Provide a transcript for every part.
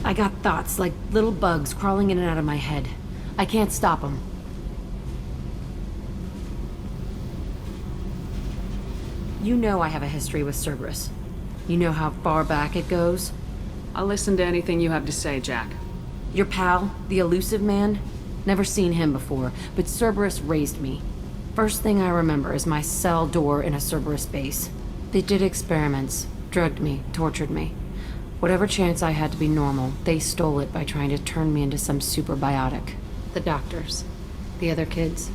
I got thoughts like little bugs crawling in and out of my head. I can't stop them. You know I have a history with Cerberus. You know how far back it goes? I'll listen to anything you have to say, Jack. Your pal, the elusive man? Never seen him before, but Cerberus raised me. First thing I remember is my cell door in a Cerberus base. They did experiments, drugged me, tortured me. Whatever chance I had to be normal, they stole it by trying to turn me into some superbiotic. The doctors, the other kids,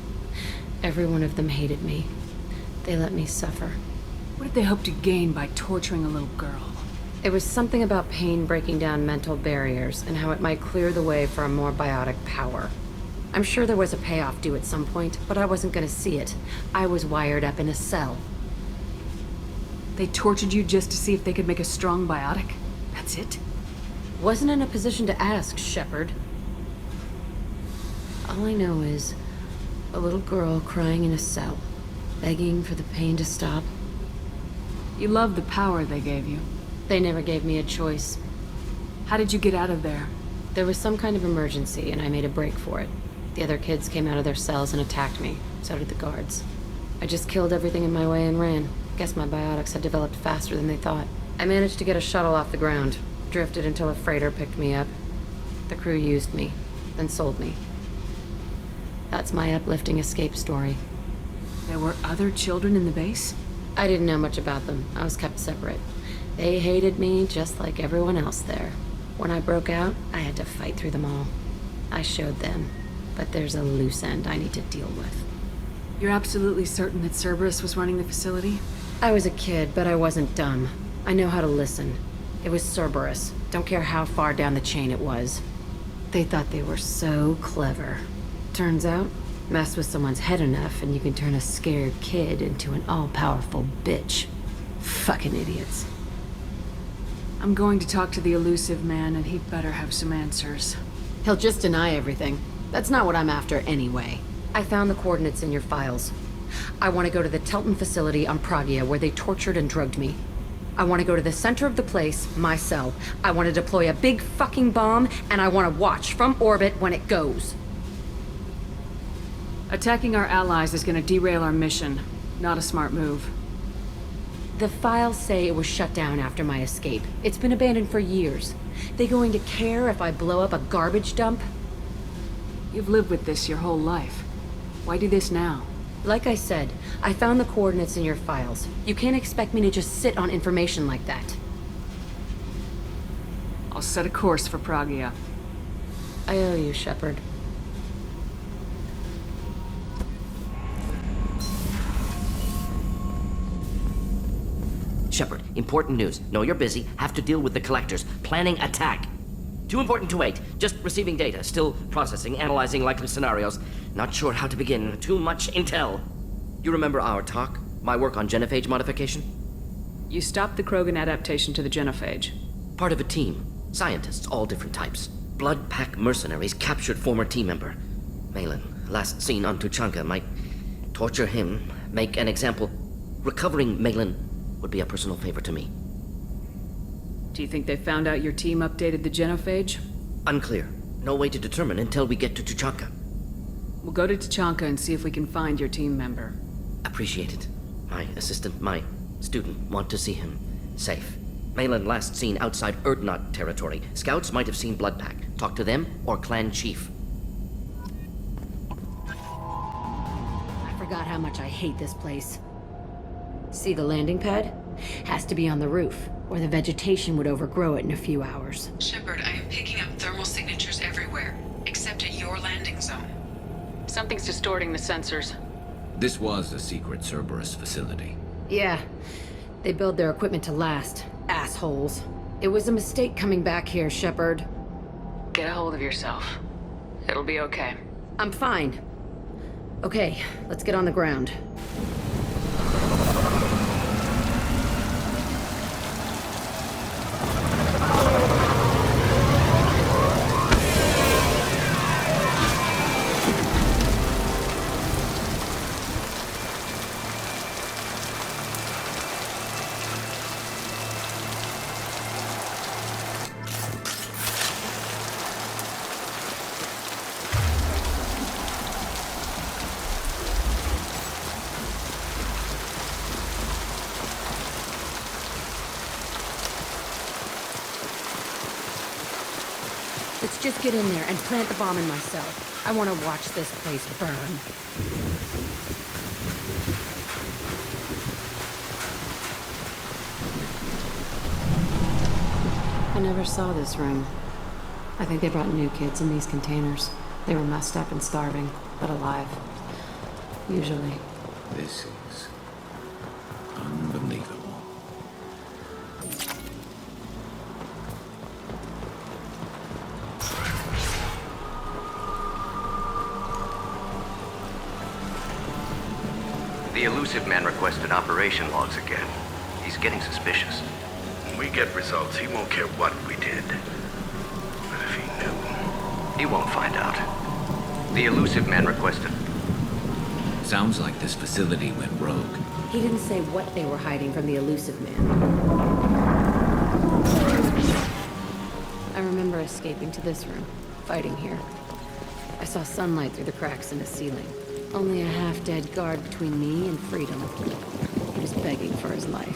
every one of them hated me. They let me suffer. What did they hope to gain by torturing a little girl? It was something about pain breaking down mental barriers and how it might clear the way for a more biotic power. I'm sure there was a payoff due at some point, but I wasn't gonna see it. I was wired up in a cell. They tortured you just to see if they could make a strong biotic? That's it? Wasn't in a position to ask, Shepard. All I know is a little girl crying in a cell, begging for the pain to stop. You love the power they gave you. They never gave me a choice. How did you get out of there? There was some kind of emergency, and I made a break for it. The other kids came out of their cells and attacked me. So did the guards. I just killed everything in my way and ran. Guess my biotics had developed faster than they thought. I managed to get a shuttle off the ground. Drifted until a freighter picked me up. The crew used me, then sold me. That's my uplifting escape story. There were other children in the base? I didn't know much about them. I was kept separate. They hated me just like everyone else there. When I broke out, I had to fight through them all. I showed them, but there's a loose end I need to deal with. You're absolutely certain that Cerberus was running the facility? I was a kid, but I wasn't dumb. I know how to listen. It was Cerberus. Don't care how far down the chain it was. They thought they were so clever. Turns out, mess with someone's head enough and you can turn a scared kid into an all-powerful bitch. Fucking idiots. I'm going to talk to the elusive man, and he'd better have some answers. He'll just deny everything. That's not what I'm after anyway. I found the coordinates in your files. I want to go to the Telton facility on Pragia where they tortured and drugged me. I want to go to the center of the place, my cell. I want to deploy a big fucking bomb, and I want to watch from orbit when it goes. Attacking our allies is going to derail our mission. Not a smart move. The files say it was shut down after my escape. It's been abandoned for years. They going to care if I blow up a garbage dump? You've lived with this your whole life. Why do this now? Like I said, I found the coordinates in your files. You can't expect me to just sit on information like that. I'll set a course for Pragia. I owe you, Shepard. Shepard, important news. Know you're busy. Have to deal with the collectors. Planning attack. Too important to wait. Just receiving data. Still processing, analyzing likely scenarios. Not sure how to begin. Too much intel. You remember our talk? My work on genophage modification? You stopped the Krogan adaptation to the genophage. Part of a team. Scientists, all different types. Blood Pack mercenaries captured former team member. Malin, last seen on Tuchanka, might torture him, make an example. Recovering Malin would be a personal favor to me. Do you think they found out your team updated the genophage? Unclear. No way to determine until we get to Tuchanka. We'll go to Tuchanka and see if we can find your team member. Appreciate it. My assistant, my student, want to see him safe. Malin last seen outside Erdnot territory. Scouts might have seen Bloodpack. Talk to them or clan chief. I forgot how much I hate this place. See the landing pad? Has to be on the roof, or the vegetation would overgrow it in a few hours. Shepard, I am picking up thermal signatures everywhere, except at your landing zone. Something's distorting the sensors. This was a secret Cerberus facility. Yeah, they build their equipment to last. Assholes. It was a mistake coming back here, Shepard. Get a hold of yourself. It'll be okay. I'm fine. Okay, let's get on the ground. Just get in there and plant the bomb in my cell. I want to watch this place burn. I never saw this room. I think they brought new kids in these containers. They were messed up and starving, but alive. Usually. This is unbelievable. The elusive man requested operation logs again. He's getting suspicious. When we get results, he won't care what we did. But if he knew... He won't find out. The elusive man requested... Sounds like this facility went rogue. He didn't say what they were hiding from the elusive man. I remember escaping to this room, fighting here. I saw sunlight through the cracks in the ceiling. Only a half-dead guard between me and freedom. He was begging for his life.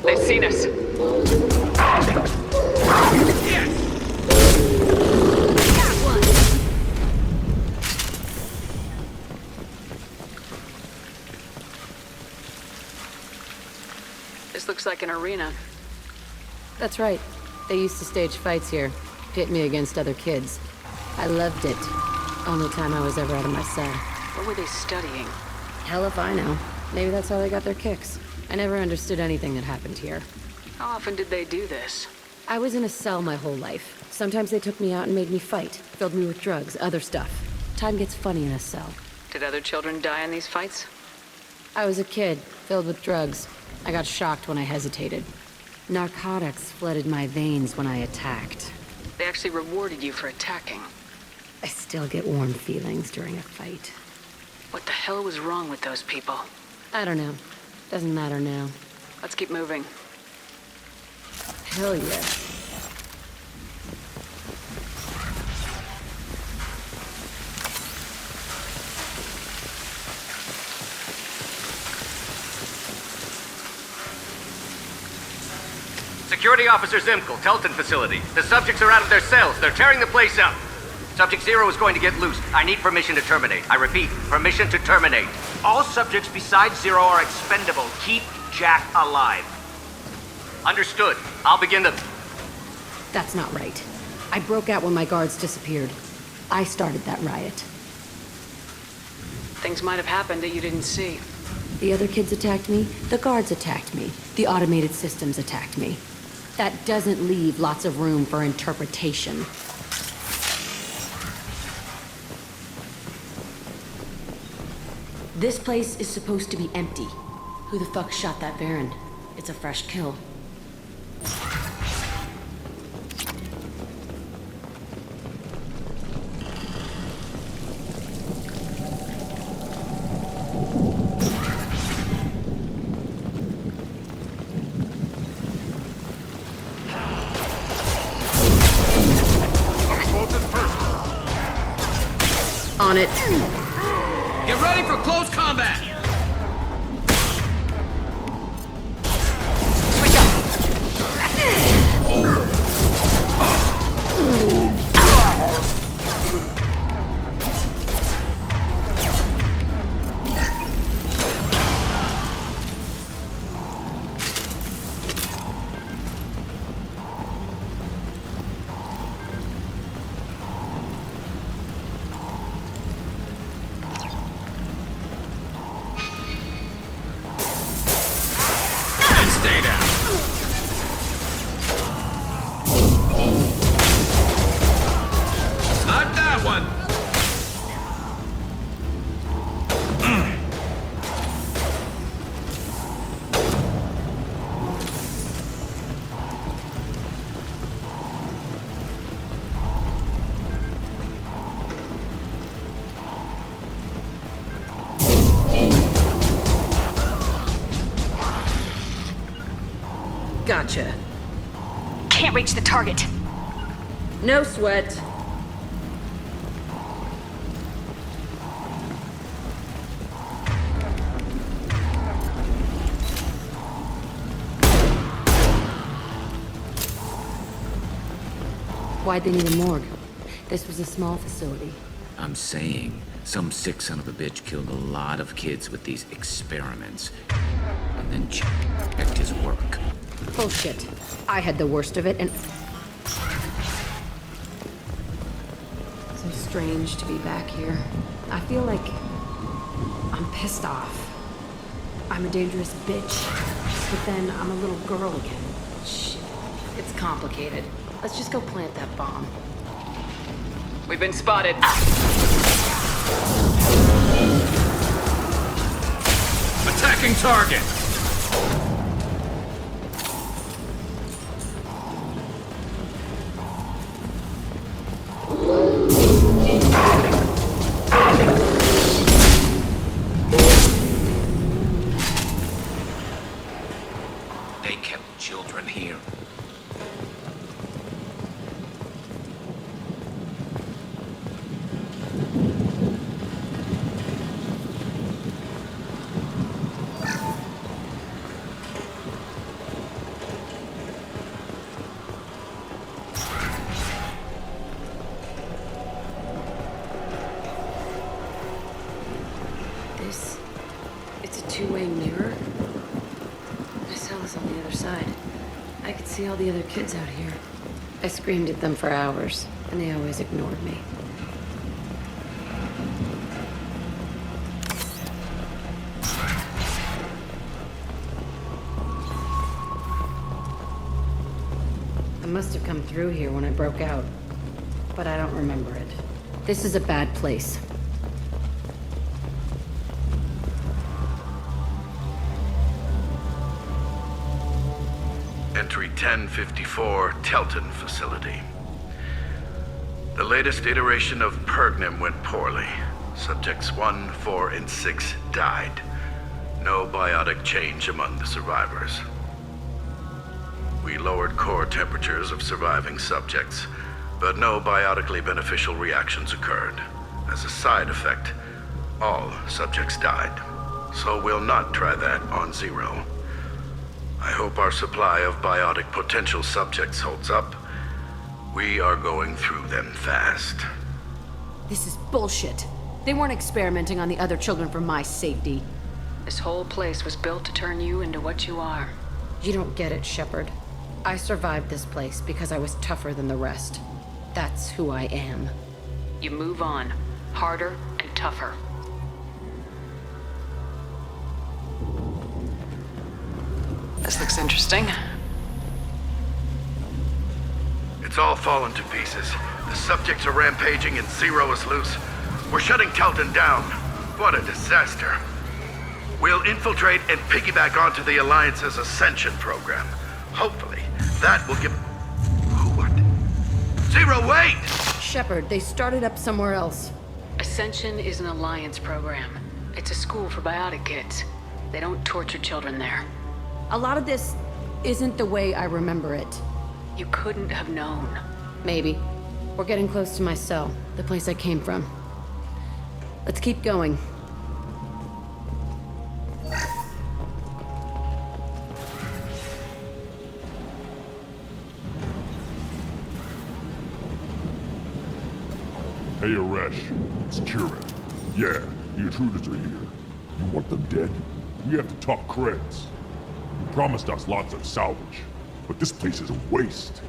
They've seen us. This looks like an arena. That's right. They used to stage fights here, pit me against other kids. I loved it. Only time I was ever out of my cell. What were they studying? Hell if I know. Maybe that's how they got their kicks. I never understood anything that happened here. How often did they do this? I was in a cell my whole life. Sometimes they took me out and made me fight, filled me with drugs, other stuff. Time gets funny in a cell. Did other children die in these fights? I was a kid, filled with drugs. I got shocked when I hesitated. Narcotics flooded my veins when I attacked. They actually rewarded you for attacking. I still get warm feelings during a fight. What the hell was wrong with those people? I don't know. Doesn't matter now. Let's keep moving. Hell yeah. Security Officer Zimkel, Telton facility. The subjects are out of their cells. They're tearing the place up. Subject Zero is going to get loose. I need permission to terminate. I repeat, permission to terminate. All subjects besides Zero are expendable. Keep Jack alive. Understood. I'll begin the... That's not right. I broke out when my guards disappeared. I started that riot. Things might have happened that you didn't see. The other kids attacked me, the guards attacked me, the automated systems attacked me. That doesn't leave lots of room for interpretation. This place is supposed to be empty. Who the fuck shot that Baron? It's a fresh kill. On it. Get ready for close combat! Switch Gotcha. Can't reach the target. No sweat. Why'd they need a morgue? This was a small facility. I'm saying, some sick son of a bitch killed a lot of kids with these experiments. And then checked his work. Bullshit. I had the worst of it, and... So strange to be back here. I feel like... I'm pissed off. I'm a dangerous bitch. But then I'm a little girl again. Shit. It's complicated. Let's just go plant that bomb. We've been spotted. Attacking target! They kept children here. It's a two-way mirror. My cell is on the other side. I could see all the other kids out here. I screamed at them for hours, and they always ignored me. I must have come through here when I broke out, but I don't remember it. This is a bad place. Entry 1054, Telton facility. The latest iteration of Pergnim went poorly. Subjects 1, 4, and 6 died. No biotic change among the survivors. We lowered core temperatures of surviving subjects, but no biotically beneficial reactions occurred. As a side effect, all subjects died. So we'll not try that on Zero. I hope our supply of biotic potential subjects holds up. We are going through them fast. This is bullshit. They weren't experimenting on the other children for my safety. This whole place was built to turn you into what you are. You don't get it, Shepard. I survived this place because I was tougher than the rest. That's who I am. You move on, harder and tougher. This looks interesting. It's all fallen to pieces. The subjects are rampaging and Zero is loose. We're shutting Telton down. What a disaster. We'll infiltrate and piggyback onto the Alliance's Ascension program. Hopefully, that will give... What? Zero, wait! Shepard, they started up somewhere else. Ascension is an Alliance program. It's a school for biotic kids. They don't torture children there. A lot of this isn't the way I remember it. You couldn't have known. Maybe. We're getting close to my cell, the place I came from. Let's keep going. Hey, Aresh. It's Kieran. Yeah, the intruders are here. You want them dead? We have to talk creds. You promised us lots of salvage, but this place is a waste.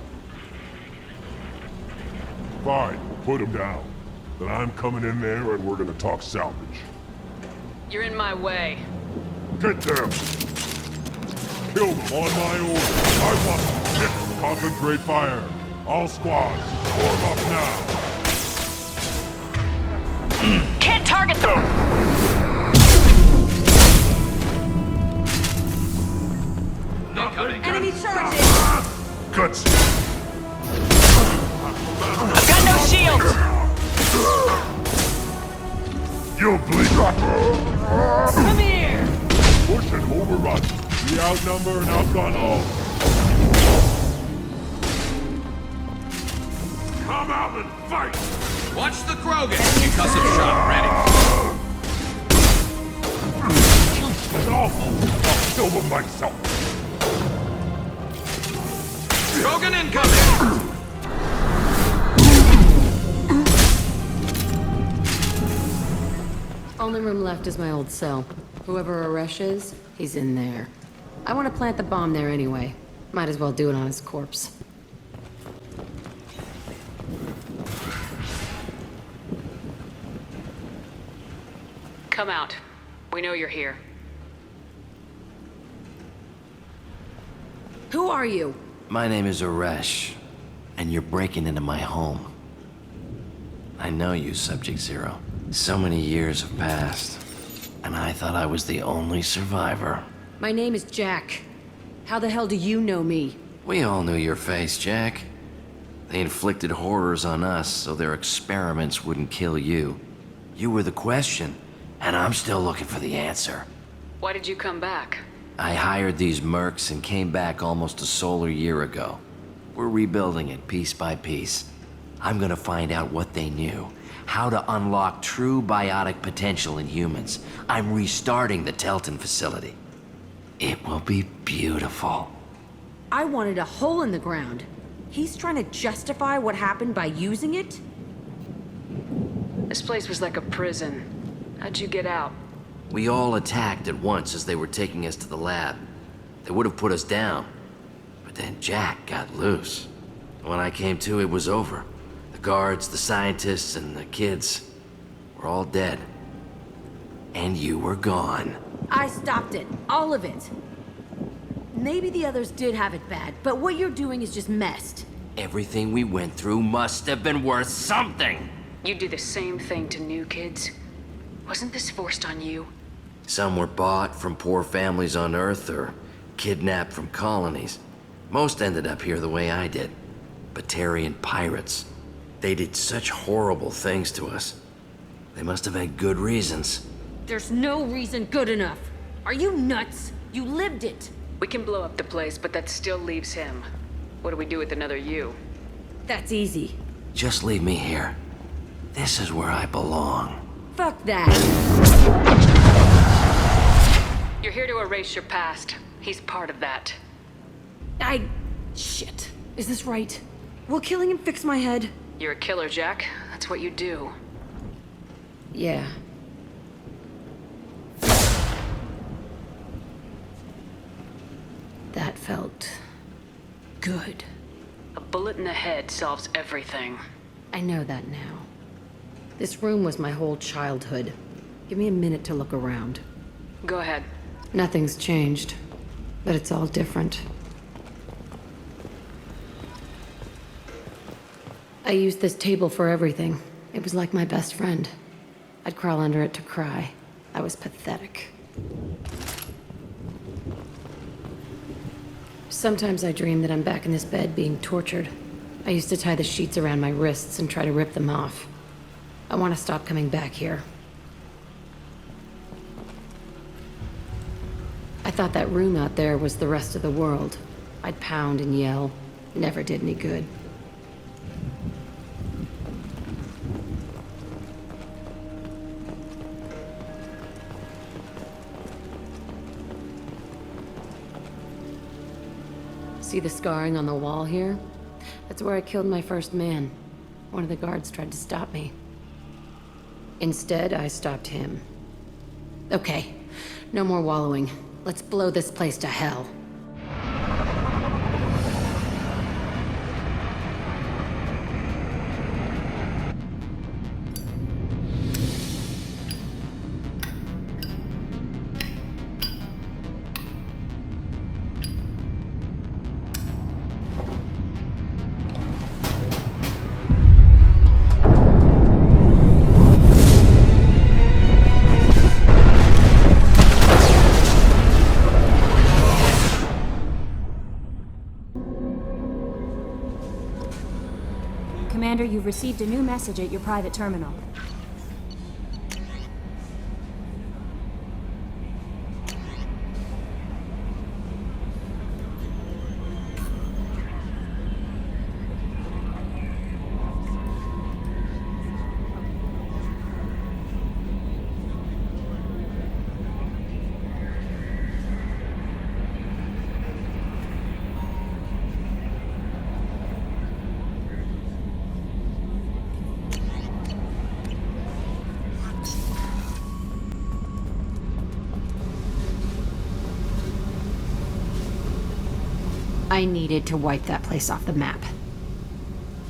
Fine, we'll put them down. Then I'm coming in there and we're gonna talk salvage. You're in my way. Get them! Kill them on my order. I want them. Hit. Concentrate fire. All squads, form up now. Can't target them! Enemy charges! Guts! I've got no shield! You bleed! Come here! Push and overrun. We outnumber and outgun all. Come out and fight! Watch the Krogan! Concussive shot ready. It's awful! I'll kill them myself! Krogan incoming! Only room left is my old cell. Whoever Aresh is, he's in there. I want to plant the bomb there anyway. Might as well do it on his corpse. Come out. We know you're here. Who are you? My name is Aresh, and you're breaking into my home. I know you, Subject Zero. So many years have passed, and I thought I was the only survivor. My name is Jack. How the hell do you know me? We all knew your face, Jack. They inflicted horrors on us so their experiments wouldn't kill you. You were the question, and I'm still looking for the answer. Why did you come back? I hired these mercs and came back almost a solar year ago. We're rebuilding it piece by piece. I'm gonna find out what they knew, how to unlock true biotic potential in humans. I'm restarting the Telton facility. It will be beautiful. I wanted a hole in the ground. He's trying to justify what happened by using it? This place was like a prison. How'd you get out? We all attacked at once as they were taking us to the lab. They would have put us down. But then Jack got loose. When I came to, it was over. The guards, the scientists, and the kids were all dead. And you were gone. I stopped it. All of it. Maybe the others did have it bad, but what you're doing is just messed. Everything we went through must have been worth something. You do the same thing to new kids? Wasn't this forced on you? Some were bought from poor families on Earth or kidnapped from colonies. Most ended up here the way I did. Batarian pirates. They did such horrible things to us. They must have had good reasons. There's no reason good enough. Are you nuts? You lived it. We can blow up the place, but that still leaves him. What do we do with another you? That's easy. Just leave me here. This is where I belong. Fuck that. You're here to erase your past. He's part of that. Shit. Is this right? Will killing him fix my head? You're a killer, Jack. That's what you do. Yeah. That felt good. A bullet in the head solves everything. I know that now. This room was my whole childhood. Give me a minute to look around. Go ahead. Nothing's changed, but it's all different. I used this table for everything. It was like my best friend. I'd crawl under it to cry. I was pathetic. Sometimes I dream that I'm back in this bed being tortured. I used to tie the sheets around my wrists and try to rip them off. I want to stop coming back here. I thought that room out there was the rest of the world. I'd pound and yell. Never did any good. See the scarring on the wall here? That's where I killed my first man. One of the guards tried to stop me. Instead, I stopped him. Okay, no more wallowing. Let's blow this place to hell. Commander, you've received a new message at your private terminal. I needed to wipe that place off the map.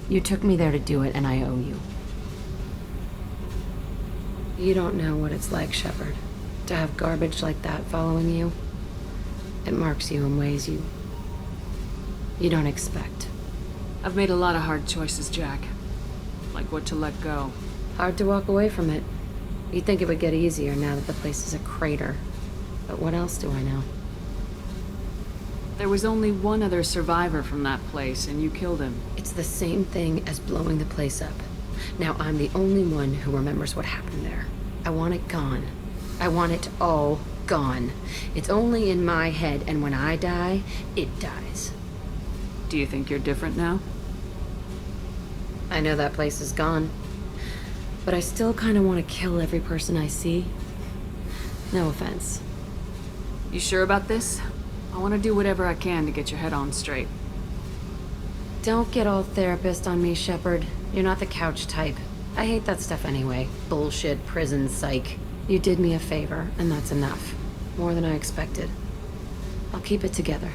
You took me there to do it, and I owe you. You don't know what it's like, Shepard, to have garbage like that following you. It marks you in ways you don't expect. I've made a lot of hard choices, Jack. Like what to let go. Hard to walk away from it. You'd think it would get easier now that the place is a crater. But what else do I know? There was only one other survivor from that place, and you killed him. It's the same thing as blowing the place up. Now I'm the only one who remembers what happened there. I want it gone. I want it all gone. It's only in my head, and when I die, it dies. Do you think you're different now? I know that place is gone. But I still kind of want to kill every person I see. No offense. You sure about this? I want to do whatever I can to get your head on straight. Don't get all therapist on me, Shepard. You're not the couch type. I hate that stuff anyway. Bullshit, prison, psych. You did me a favor, and that's enough. More than I expected. I'll keep it together.